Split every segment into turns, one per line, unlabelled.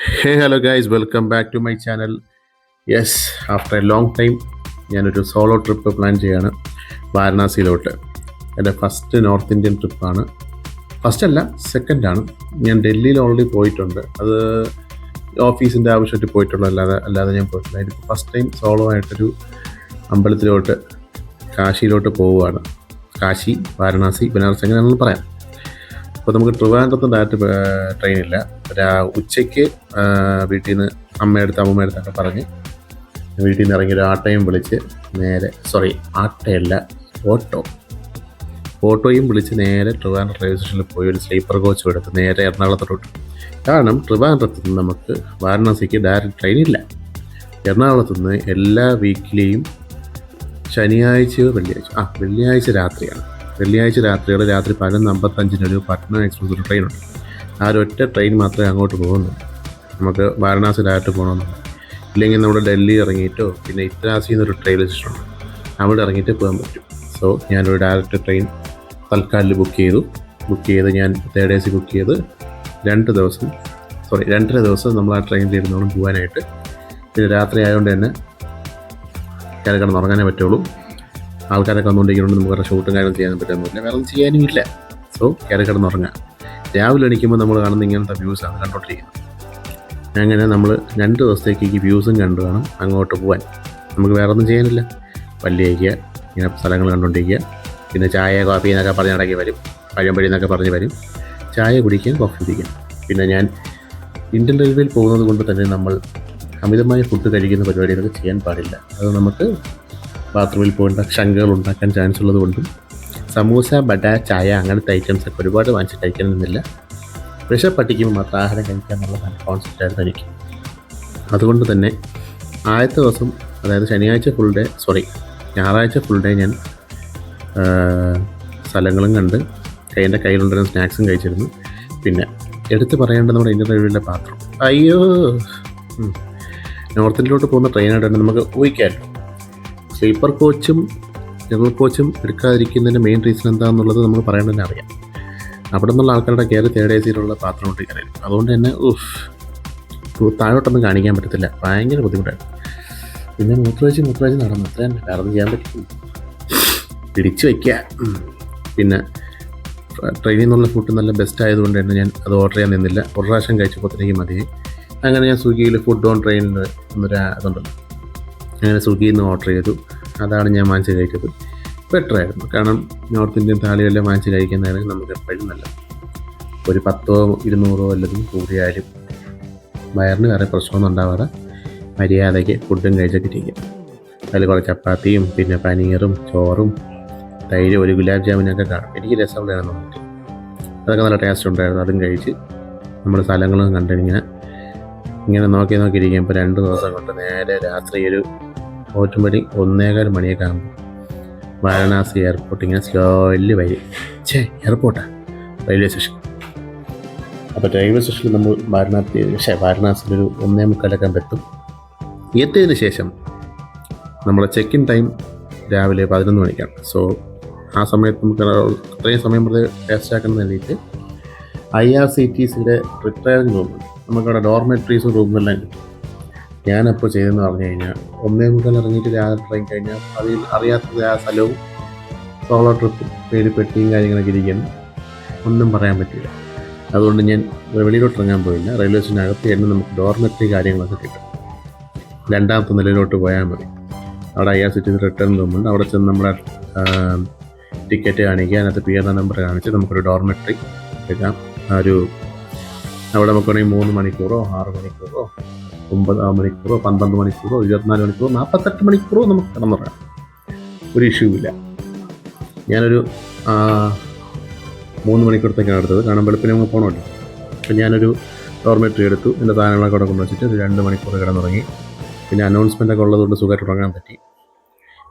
Hello guys, welcome back to my channel. Yes, after a long time ഞാനൊരു solo trip plan ചെയ്യാണ് വാരണാസിയിലോട്ട്. എൻ്റെ first north Indian ട്രിപ്പാണ്. First അല്ല, സെക്കൻഡാണ്. ഞാൻ ഡൽഹിയിൽ ഓൾറെഡി പോയിട്ടുണ്ട്. അത് ഓഫീസിൻ്റെ ആവശ്യമായിട്ട് പോയിട്ടുള്ളൂ, അല്ലാതെ ഞാൻ പോയിട്ടില്ല. ഇതിപ്പോൾ ഫസ്റ്റ് ടൈം സോളോ ആയിട്ടൊരു അമ്പലത്തിലോട്ട്, കാശിയിലോട്ട് പോവുകയാണ്. കാശി, വാരണാസി, ബനാറസ് എങ്ങനെയാണെന്ന് പറയാം. അപ്പോൾ നമുക്ക് ട്രിവാൻഡ്രത്ത് ഡയറക്റ്റ് ട്രെയിനില്ല. ഉച്ചയ്ക്ക് വീട്ടിൽ നിന്ന് അമ്മയടുത്തൊക്കെ പറഞ്ഞ് വീട്ടിൽ നിന്ന് ഇറങ്ങി ഒരു ആട്ടോയും വിളിച്ച് നേരെ, ആട്ടയല്ല, ഓട്ടോയും വിളിച്ച് നേരെ ട്രിവാൻഡ്രം റെയിൽവേ സ്റ്റേഷനിൽ പോയി ഒരു സ്ലീപ്പർ കോച്ചും എടുത്ത് നേരെ എറണാകുളത്തോട്ട്. കാരണം ട്രിവാൻഡ്രത്ത് നിന്ന് നമുക്ക് വാരണാസിക്ക് ഡയറക്റ്റ് ട്രെയിനില്ല. എറണാകുളത്ത് നിന്ന് എല്ലാ വീക്കിലിയും ശനിയാഴ്ചയോ വെള്ളിയാഴ്ച രാത്രിയാണ്. വെള്ളിയാഴ്ച രാത്രി 11:55 ഒരു പട്ന എക്സ്പ്രസ് ഒരു ട്രെയിനുണ്ട്. ആ ഒരൊറ്റ ട്രെയിൻ മാത്രമേ അങ്ങോട്ട് പോകുന്നുള്ളൂ. നമുക്ക് വാരണാസി ഡയറക്റ്റ് പോകണമെന്നില്ല. ഇല്ലെങ്കിൽ നമ്മുടെ ഡൽഹി ഇറങ്ങിയിട്ടോ പിന്നെ ഇത്രാസി എന്നൊരു റെയിൽവേ സ്റ്റേഷനുണ്ട്, അവിടെ ഇറങ്ങിയിട്ട് പോകാൻ പറ്റും. സോ ഞാനൊരു ഡയറക്റ്റ് ട്രെയിൻ തൽക്കാലിൽ ബുക്ക് ചെയ്ത് ഞാൻ തേർഡ് AC ബുക്ക് ചെയ്ത് 2.5 ദിവസം നമ്മൾ ആ ട്രെയിനിൽ ഇരുന്നോളം പോകാനായിട്ട്. പിന്നെ രാത്രി ആയതുകൊണ്ട് തന്നെ കിടന്ന് ഉറങ്ങാനേ പറ്റുള്ളൂ. ആൾക്കാരൊക്കെ വന്നുകൊണ്ടിരിക്കുന്നുണ്ട്, നമുക്ക് വേറെ ഷൂട്ടും കാര്യം ചെയ്യാൻ പറ്റുന്നില്ല, വേറെ ഒന്നും ചെയ്യാനും ഇല്ല. സോ കിടന്നുറങ്ങാം. രാവിലെ എണീക്കുമ്പോൾ നമ്മൾ കാണുന്ന ഇങ്ങനത്തെ വ്യൂസാണ് കണ്ടോണ്ടിരിക്കുന്നത്. അങ്ങനെ നമ്മൾ 2 ദിവസത്തേക്ക് ഈ വ്യൂസും കണ്ടു വേണം അങ്ങോട്ട് പോകാൻ. നമുക്ക് വേറെ ഒന്നും ചെയ്യാനില്ല. പല്ല് കഴിക്കുക, ഇങ്ങനെ സ്ഥലങ്ങൾ കണ്ടുകൊണ്ടിരിക്കുക, പിന്നെ ചായ കോഫി എന്നൊക്കെ പറഞ്ഞ് ഇടയ്ക്ക് വരും, പഴംപൊരി എന്നൊക്കെ പറഞ്ഞ് വരും, ചായ കുടിക്കാൻ, കോഫി കുടിക്കാൻ. പിന്നെ ഞാൻ ഇന്ത്യൻ റെയിൽവേയിൽ പോകുന്നത് കൊണ്ട് തന്നെ നമ്മൾ അമിതമായ ഫുഡ് കഴിക്കുന്ന പരിപാടികളൊക്കെ ചെയ്യാൻ പാടില്ല. അത് നമുക്ക് ബാത്റൂമിൽ പോകേണ്ട ശങ്കകൾ ഉണ്ടാക്കാൻ ചാൻസ് ഉള്ളത് കൊണ്ടും സമൂസ, ബട, ചായ അങ്ങനത്തെ ഐറ്റംസൊക്കെ ഒരുപാട് വാങ്ങിച്ച് കഴിക്കണമെന്നില്ല. വിശപ്പട്ടിക്കുമ്പോൾ മാത്രം ആഹാരം കഴിക്കുക എന്നുള്ള കോൺസെപ്റ്റായിരുന്നു എനിക്ക്. അതുകൊണ്ട് തന്നെ ആദ്യത്തെ ദിവസം, അതായത് ഞായറാഴ്ച ഫുൾ ഡേ ഞാൻ സ്ഥലങ്ങളും കണ്ട് എൻ്റെ കയ്യിലുണ്ടായിരുന്ന സ്നാക്സും കഴിച്ചിരുന്നു. പിന്നെ എടുത്ത് പറയേണ്ടത് നമ്മുടെ ഇന്ത്യൻ റെയിൽവേയുടെ പാത്രം. നോർത്ത് ഇന്ത്യയിലോട്ട് പോകുന്ന ട്രെയിനായിട്ട് തന്നെ നമുക്ക് ഊഹിക്കാമല്ലോ. സ്ലീപ്പർ കോച്ചും ജനറൽ കോച്ചും എടുക്കാതിരിക്കുന്നതിൻ്റെ മെയിൻ റീസൺ എന്താണെന്നുള്ളത് നമ്മൾ പറയേണ്ടതന്നെ അറിയാം. അവിടെ നിന്നുള്ള ആൾക്കാരുടെ കയറി തേർഡ് ACയിലുള്ള പാത്രമോട്ട് കയറി. അതുകൊണ്ട് തന്നെ താഴോട്ടൊന്നും കാണിക്കാൻ പറ്റത്തില്ല, ഭയങ്കര ബുദ്ധിമുട്ടാണ്. പിന്നെ മൂത്രവെച്ച് നടന്നു, അത്ര തന്നെ, വേറെ ചെയ്യാൻ പറ്റും, പിടിച്ചു വയ്ക്കുക. പിന്നെ ട്രെയിനിൽ നിന്നുള്ള ഫുഡ് നല്ല ബെസ്റ്റ് ആയതുകൊണ്ട് തന്നെ ഞാൻ അത് ഓർഡർ ചെയ്യാൻ നിന്നില്ല. ഒരു പ്രാവശ്യം കഴിച്ചപ്പോൾ തന്നെ മതിയായി. അങ്ങനെ ഞാൻ സ്വിഗ്ഗിയിൽ ഫുഡ് ഓൺ ട്രെയിനിൽ അതുണ്ടല്ലോ, അങ്ങനെ സ്വിഗ്ഗിയിൽ നിന്ന് ഓർഡർ ചെയ്തു. അതാണ് ഞാൻ വാങ്ങിച്ച് കഴിച്ചത്. ബെറ്ററായിരുന്നു. കാരണം നോർത്ത് ഇന്ത്യൻ താളിയെല്ലാം വാങ്ങിച്ച് കഴിക്കുന്നതാണെങ്കിൽ നമുക്ക് എപ്പോഴും നല്ലത്. ഒരു 10-20 വല്ലതും കൂടിയാലും വയറിന് വേറെ പ്രശ്നമൊന്നും ഉണ്ടാവാതെ മര്യാദയ്ക്ക് ഫുഡും കഴിച്ചൊക്കെ ഇരിക്കുക. അതിൽ കുറേ ചപ്പാത്തിയും പിന്നെ പനീറും ചോറും തൈര്, ഒരു ഗുലാബ് ജാമുനൊക്കെ കാണും. എനിക്ക് രസമുള്ളതാണെന്ന് തോന്നിയിട്ട് അതൊക്കെ നല്ല ടേസ്റ്റ് ഉണ്ടായിരുന്നു. അതും കഴിച്ച് നമ്മൾ സ്ഥലങ്ങളും കണ്ടിങ്ങനെ നോക്കിയിരിക്കുമ്പോൾ 2 ദിവസം കൊണ്ട് നേരെ രാത്രി ഒരു 1:15 മണിയൊക്കെ ആകുമ്പോൾ വാരണാസി എയർപോർട്ട് ഇങ്ങനെ സ്ലോലി വരും. Railway station. അപ്പോൾ റെയിൽവേ സ്റ്റേഷനിൽ നമ്മൾ വാരണാസിയിലൊരു 1:45 എത്തും. എത്തിയതിന് ശേഷം നമ്മുടെ ചെക്ക് ഇൻ ടൈം രാവിലെ 11 മണിക്കാണ്. സോ ആ സമയത്ത് നമുക്ക് അത്രയും സമയം വേസ്റ്റ് ആക്കുന്ന വേണ്ടിയിട്ട് IRCTCയുടെ റിട്ടയറിംഗ് റൂമുണ്ട്. നമുക്കവിടെ ഡോർമെട്രീസും റൂമെല്ലാം കിട്ടും. ഞാനപ്പോൾ ചെയ്തെന്ന് പറഞ്ഞു കഴിഞ്ഞാൽ 1:45 ഇറങ്ങിയിട്ട് രാവിലെ ട്രെയിൻ കഴിഞ്ഞാൽ അതിൽ അറിയാത്തത് ആ സ്ഥലവും സോളോ ട്രിപ്പും പേര് പെട്ടിയും കാര്യങ്ങളൊക്കെ ഇരിക്കുന്നു, ഒന്നും പറയാൻ പറ്റില്ല. അതുകൊണ്ട് ഞാൻ വെളിയിലോട്ട് ഇറങ്ങാൻ പോയില്ല. റെയിൽവേ സ്റ്റേഷനകത്ത് തന്നെ നമുക്ക് ഡോർമെട്രി കാര്യങ്ങളൊക്കെ കിട്ടും. 2ാമത്തെ നിലയിലോട്ട് പോയാൽ മതി. അവിടെ IRCTC റിട്ടേൺ റൂമുണ്ട്. അവിടെ ചെന്ന് നമ്മുടെ ടിക്കറ്റ് കാണിക്കുക, അതിനകത്ത് PNR നമ്പർ കാണിച്ച് നമുക്കൊരു ഡോർമെട്രി എടുക്കാം. അവിടെ നമുക്ക് വേണമെങ്കിൽ 3 മണിക്കൂറോ 6 മണിക്കൂറോ 9 മണിക്കൂറോ 12 മണിക്കൂറോ 24 മണിക്കൂറോ 48 മണിക്കൂറോ നമുക്ക് കിടന്നുറങ്ങാം, ഒരു ഇഷ്യൂ ഇല്ല. ഞാനൊരു 3 മണിക്കൂറത്തേക്കാണ് എടുത്തത്, കാരണം വെളുപ്പിനെ നമുക്ക് പോകണമല്ലോ. അപ്പം ഞാനൊരു ഡോർമെട്രി എടുത്തു. എൻ്റെ സാധനങ്ങളൊക്കെ അവിടെ കൊണ്ടുവച്ചിട്ട് ഒരു 2 മണിക്കൂർ കിടന്നുറങ്ങി. പിന്നെ അനൗൺസ്മെൻ്റൊക്കെ ഉള്ളതുകൊണ്ട് സുഖമായിട്ട് ഉറങ്ങാൻ പറ്റി.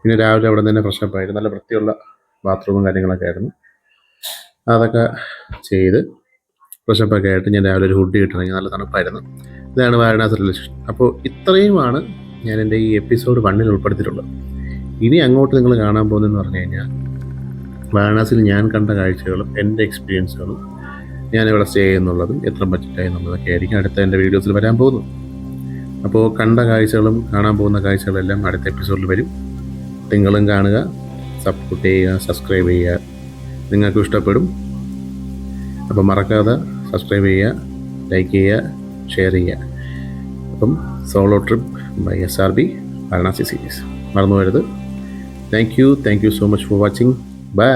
പിന്നെ രാവിലെ അവിടെ തന്നെ ഫ്രഷപ്പ് ആയിട്ട് നല്ല വൃത്തിയുള്ള ബാത്റൂമും കാര്യങ്ങളൊക്കെ ആയിരുന്നു. അതൊക്കെ ചെയ്ത് ഫ്രഷപ്പൊക്കെ ആയിട്ട് ഞാൻ രാവിലെ ഒരു ഹുഡി ഇട്ടിറങ്ങി. നല്ല തണുപ്പായിരുന്നു. ഇതാണ് വാരണാസി റെയിൽവേ സ്റ്റേഷൻ. അപ്പോൾ ഇത്രയുമാണ് ഞാൻ എൻ്റെ ഈ എപ്പിസോഡ് 1 ഉൾപ്പെടുത്തിയിട്ടുള്ളത്. ഇനി അങ്ങോട്ട് നിങ്ങൾ കാണാൻ പോകുന്നതെന്ന് പറഞ്ഞു കഴിഞ്ഞാൽ വാരണാസിയിൽ ഞാൻ കണ്ട കാഴ്ചകളും എൻ്റെ എക്സ്പീരിയൻസുകളും ഞാനിവിടെ സ്റ്റേ ചെയ്യുന്നുള്ളതും എത്ര ബഡ്ജറ്റായി എന്നുള്ളതൊക്കെ ആയിരിക്കും അടുത്ത എൻ്റെ വീഡിയോസിൽ വരാൻ പോകുന്നു. അപ്പോൾ കണ്ട കാഴ്ചകളും കാണാൻ പോകുന്ന കാഴ്ചകളെല്ലാം അടുത്ത എപ്പിസോഡിൽ വരും. നിങ്ങളും കാണുക, സപ്പോർട്ട് ചെയ്യുക, സബ്സ്ക്രൈബ് ചെയ്യുക. നിങ്ങൾക്കും ഇഷ്ടപ്പെടും. അപ്പം മറക്കാതെ സബ്സ്ക്രൈബ് ചെയ്യുക, ലൈക്ക് ചെയ്യുക, ഷെയർ ചെയ്യുക. അപ്പം solo trip by SRB Varanasi series മറന്നു വരുത്. Thank you so much for watching. By.